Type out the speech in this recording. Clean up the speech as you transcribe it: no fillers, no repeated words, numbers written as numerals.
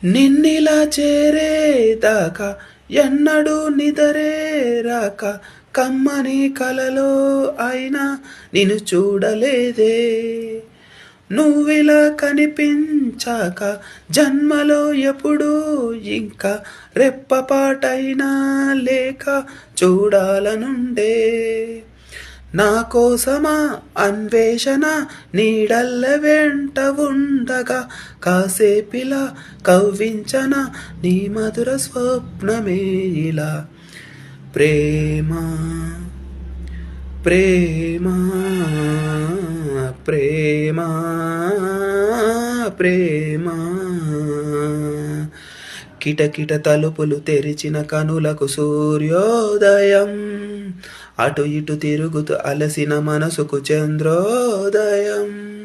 నిన్నిలా చేరేదాకా ఎన్నడూ నిదరే రాక కమ్మని కలలో అయినా నిన్ను చూడలేదే. నువ్విలా కనిపించాక జన్మలో ఎప్పుడూ ఇంకా రెప్పపాటైనా లేక చూడాలనుండే. నా కోసమా అన్వేషణ నీడల్ల వెంట ఉండగా కాసేపిలా కవ్వించన నీ మధుర స్వప్నమే ఇలా. ప్రేమ ప్రేమ ప్రేమ ప్రేమ కిటకిట తలుపులు తెరిచిన కనులకు సూర్యోదయం, అటు ఇటు తిరుగుతూ అలసిన మనసుకు చంద్రోదయం.